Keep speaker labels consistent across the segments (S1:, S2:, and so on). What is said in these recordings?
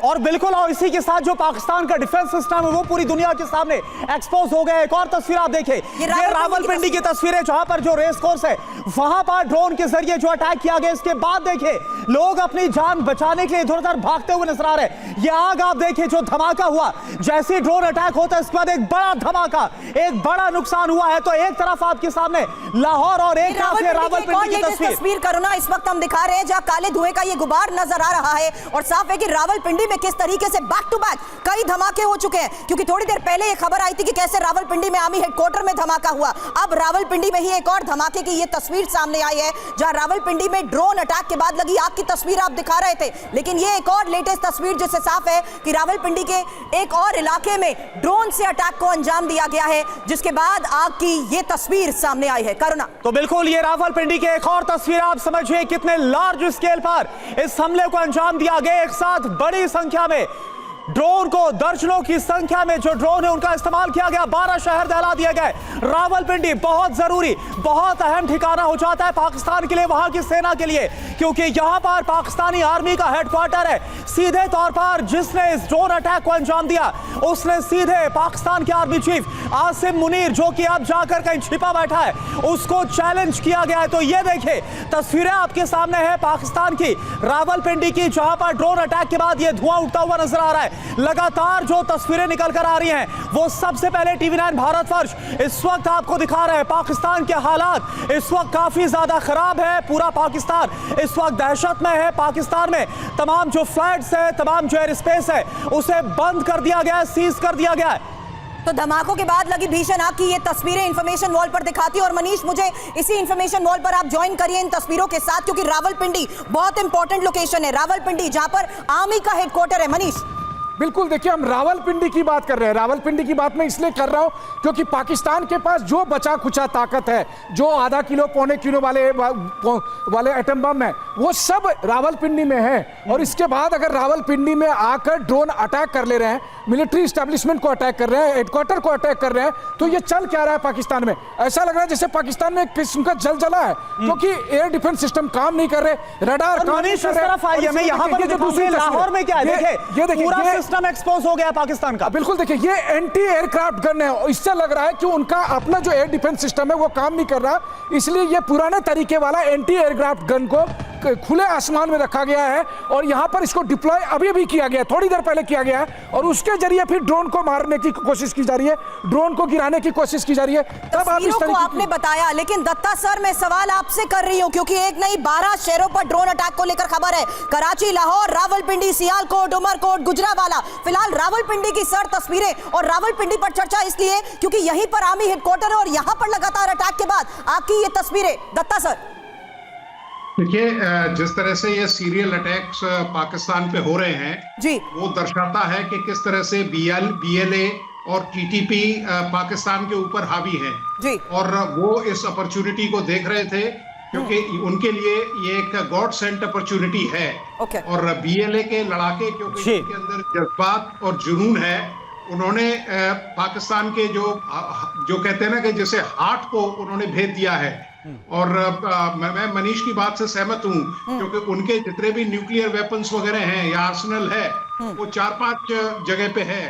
S1: और बिल्कुल, और इसी के साथ जो पाकिस्तान का डिफेंस सिस्टम है वो पूरी दुनिया के सामने एक्सपोज हो गया। एक और तस्वीर आप देखें, ये रावलपिंडी की तस्वीरें, जहां पर जो रेस कोर्स है वहां पर ड्रोन के जरिए जो अटैक किया गया। इसके बाद देखिए लोग अपनी जान बचाने के लिए इधर उधर भागते हुए नजर आ रहे हैं। ये आग आप देखिए जो धमाका हुआ, जैसे ड्रोन अटैक होता है इसके बाद एक बड़ा धमाका, एक बड़ा नुकसान हुआ है। तो एक तरफ आपके सामने लाहौर और एक तरफ रावलपिंडी की
S2: तस्वीर करुणा इस वक्त हम दिखा रहे हैं, जहां काले धुएं का ये गुबार नजर आ रहा है और साफ है कि रावलपिंडी में किस तरीके से बैक टू बैक कई धमाके हो चुके हैं। क्योंकि थोड़ी देर पहले ये खबर आई थी कि कैसे रावलपिंडी में आर्मी हेडक्वार्टर में धमाका हुआ। अब रावलपिंडी में ही एक और धमाके की ये तस्वीर सामने आई है, जहां रावलपिंडी में ड्रोन अटैक के बाद लगी आग की तस्वीर आप दिखा रहे थे। लेकिन ये एक और लेटेस्ट तस्वीर जिससे साफ है कि रावलपिंडी के एक और इलाके में ड्रोन से अटैक को अंजाम दिया गया है, जिसके बाद आग की ये तस्वीर सामने आई है। करुणा,
S1: तो बिल्कुल ये रावलपिंडी की एक और तस्वीर, आप समझिए कितने लार्ज स्केल पर इस हमले को अंजाम दिया गया। एक साथ बड़ी संख्या में ड्रोन को, दर्जनों की संख्या में जो ड्रोन है उनका इस्तेमाल किया गया। 12 शहर दहला दिए गए। रावलपिंडी बहुत जरूरी, बहुत अहम ठिकाना हो जाता है पाकिस्तान के लिए, वहां की सेना के लिए, क्योंकि यहां पर पाकिस्तानी आर्मी का हेडक्वार्टर है। सीधे तौर पर जिसने इस ड्रोन अटैक को अंजाम दिया उसने सीधे पाकिस्तान के आर्मी चीफ आसिम मुनीर, जो कि अब जाकर कहीं छिपा बैठा है, उसको चैलेंज किया गया है। तो ये देखिए तस्वीरें आपके सामने है पाकिस्तान की, रावलपिंडी की, जहां पर ड्रोन अटैक के बाद ये धुआं उठता हुआ नजर आ रहा है। लगातार जो तस्वीरें निकल कर आ रही हैं वो सबसे पहले टीवी9 भारतवर्ष इस वक्त आपको दिखा रहे हैं। पाकिस्तान के हालात इस वक्त काफी ज्यादा खराब है। पूरा पाकिस्तान इस वक्त दहशत में है। पाकिस्तान में तमाम जो फ्लाइट्स है, तमाम जो एयर स्पेस है, उसे बंद कर दिया गया है, सीज कर दिया गया है।
S2: तो धमाकों के बाद लगी भीषण आग की ये तस्वीरें इंफॉर्मेशन वॉल पर दिखाती है। और मनीष, मुझे इसी इंफॉर्मेशन वॉल पर आप ज्वाइन करिए इन तस्वीरों के साथ, क्योंकि रावलपिंडी बहुत इंपॉर्टेंट लोकेशन है। रावलपिंडी जहां पर आर्मी का हेडक्वार्टर है। मनीष,
S3: बिल्कुल, देखिए हम रावलपिंडी की बात कर रहे हैं। रावलपिंडी की बात मैं इसलिए कर रहा हूं क्योंकि पाकिस्तान के पास जो बचा खुचा ताकत है, जो आधा किलो पौने किलो वाले एटम बम है, वो सब रावलपिंडी में है। और इसके बाद अगर रावलपिंडी में आकर ड्रोन अटैक कर ले रहे हैं, मिलिट्री स्टैब्लिशमेंट को अटैक कर रहे हैं, हेडक्वार्टर को अटैक कर रहे हैं, तो ये चल क्या रहा है पाकिस्तान में? ऐसा लग रहा है जैसे पाकिस्तान में एक किस्म का जला है, क्योंकि एयर डिफेंस सिस्टम काम नहीं कर रहे, रडार काम नहीं कर रहे।
S1: यहाँ पर जो दूसरी लाहौर में क्या है, देखिए सिस्टम एक्सपोज हो गया पाकिस्तान का।
S3: बिल्कुल, देखिए ये एंटी एयरक्राफ्ट गन है। इससे लग रहा है कि उनका अपना जो एयर डिफेंस सिस्टम है वो काम नहीं कर रहा, इसलिए ये पुराने तरीके वाला एंटी एयरक्राफ्ट गन को खुले आसमान में रखा गया है और यहां पर इसको डिप्लॉय अभी किया गया, थोड़ी देर पहले किया गया है। और उसके जरिए फिर ड्रोन को मारने की कोशिश की जा रही है, ड्रोन को गिराने की कोशिश की जा रही है।
S2: तब आप इस तरीके आपने बताया, लेकिन दत्ता सर मैं सवाल आपसे कर रही हूं, क्योंकि एक नहीं 12 शहरों पर ड्रोन अटैक को लेकर खबर है। कराची, लाहौर, रावलपिंडी, सियालकोट, उमरकोट, गुजरावाला। फिलहाल रावलपिंडी की सर तस्वीरें और रावलपिंडी पर चर्चा इसलिए क्योंकि यहीं पर आर्मी हेडक्वार्टर है और यहां पर लगातार अटैक के बाद आपकी ये तस्वीरें। दत्ता सर,
S4: देखिए जिस तरह से ये सीरियल अटैक्स पाकिस्तान पे हो रहे हैं
S2: जी, वो
S4: दर्शाता है कि किस तरह से BLA और TTP पाकिस्तान के ऊपर हावी है जी। और वो इस अपॉर्चुनिटी को देख रहे थे क्योंकि उनके लिए ये एक गॉड सेंट अपॉर्चुनिटी है। और BLA के लड़ाके, क्योंकि उनके अंदर जज्बात और जुनून है, उन्होंने पाकिस्तान के जो कहते हैं ना कि जैसे हार्ट को उन्होंने भेद दिया है। और मैं मनीष की बात से सहमत हूं, क्योंकि उनके जितने भी न्यूक्लियर वेपन्स वगैरह हैं या आर्सेनल है, वो 4-5 जगह पे है।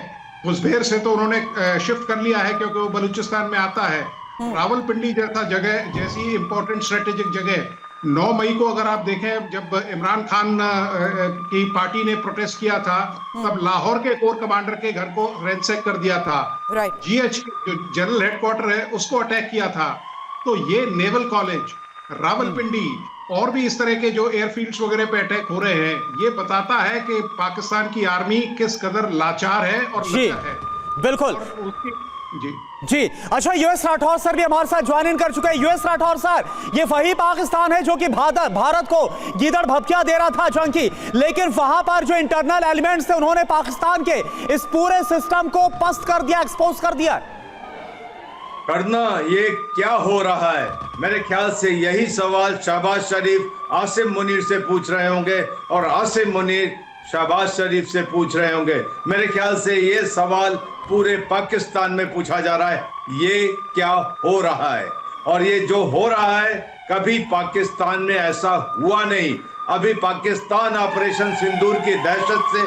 S4: मुजफ्फर से तो उन्होंने शिफ्ट कर लिया है क्योंकि वो बलूचिस्तान में आता है। रावलपिंडी जैसा जगह, जैसी इंपॉर्टेंट स्ट्रेटेजिक जगह, 9 मई को अगर आप देखें, जब इमरान खान की पार्टी ने प्रोटेस्ट किया था, तब लाहौर के कोर कमांडर के घर को रैंसैक कर दिया था। GH जो जनरल हेडक्वार्टर है उसको अटैक किया था। तो ये नेवल कॉलेज, रावलपिंडी और भी इस तरह के जो एयरफील्ड्स वगैरह पे अटैक हो रहे हैं, ये बताता है कि पाकिस्तान की आर्मी किस कदर लाचार है और लचर है।
S1: बिल्कुल जी। अच्छा, यूएस राठौर सर भी हमारे साथ ज्वाइन इन कर चुके हैं। यूएस राठौर सर, ये वही पाकिस्तान है जो कि भारत को गीदड़ भभकिया दे रहा था जंग की, लेकिन वहां पर जो इंटरनल एलिमेंट्स थे उन्होंने पाकिस्तान के इस पूरे सिस्टम को पस्त कर दिया, एक्सपोज कर दिया।
S5: करना ये क्या हो रहा है? मेरे ख्याल से यही सवाल शहबाज शरीफ आसिम मुनीर से पूछ रहे होंगे और आसिम मुनीर शहबाज शरीफ से पूछ रहे होंगे। मेरे ख्याल से ये सवाल पूरे पाकिस्तान में पूछा जा रहा है, ये क्या हो रहा है? और ये जो हो रहा है, कभी पाकिस्तान में ऐसा हुआ नहीं। अभी पाकिस्तान ऑपरेशन सिंदूर की दहशत से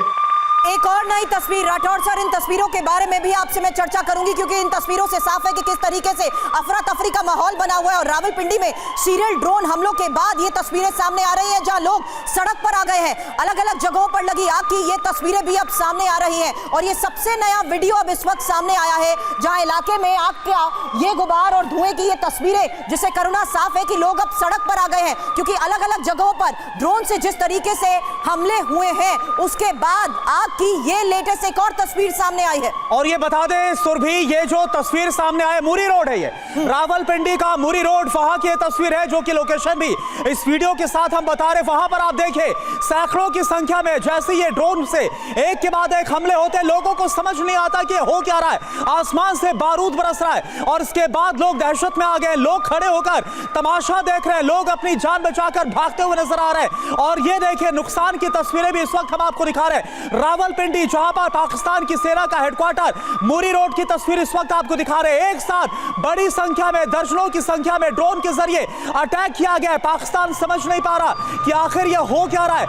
S2: एक और नई तस्वीर राठौर सर, इन तस्वीरों के बारे में भी आपसे मैं चर्चा करूंगी क्योंकि इन तस्वीरों से साफ है कि किस तरीके से अफरा तफरी का माहौल बना हुआ है। और रावलपिंडी में सीरियल ड्रोन हमलों के बाद ये तस्वीरें सामने आ रही हैं जहां लोग सड़क पर आ गए हैं। अलग अलग जगहों पर लगी आग की ये तस्वीरें भी अब सामने आ रही हैं। और ये सबसे नया वीडियो अब इस वक्त सामने आया है जहां इलाके में आग का ये गुबार और धुएं की ये तस्वीरें, जिससे करुणा साफ है कि लोग अब सड़क पर आ गए हैं क्योंकि अलग अलग जगहों पर ड्रोन से जिस तरीके से हमले हुए हैं उसके बाद आग की ये लेटेस्ट एक और तस्वीर सामने आई है।
S1: और ये बता दें सुरभि, ये जो तस्वीर सामने आए मुरी रोड है, ये रावलपिंडी का मुरी रोड, वहां की तस्वीर है जो कि लोकेशन भी इस वीडियो के साथ हम बता रहे। वहां पर आप देखें सैकड़ों की संख्या में जैसे ये ड्रोन से एक के बाद एक हमले होते हैं, लोगों को समझ नहीं आता कि हो क्या रहा है। आसमान से बारूद बरस रहा है और इसके बाद लोग दहशत में आ गए। लोग खड़े होकर तमाशा देख रहे हैं, लोग अपनी जान बचाकर भागते हुए नजर आ रहे हैं। और ये देखिए नुकसान की तस्वीरें भी इस वक्त हम आपको दिखा रहे हैं। रावलपिंडी जहां पर पाकिस्तान की सेना का हेडक्वार्टर, मुरी रोड की तस्वीर इस वक्त आपको दिखा रहे हैं। एक साथ बड़ी संख्या में, दर्जनों की संख्या में ड्रोन के जरिए अटैक किया गया है। पाकिस्तान समझ नहीं पा रहा कि आखिर यह हो क्या रहा है।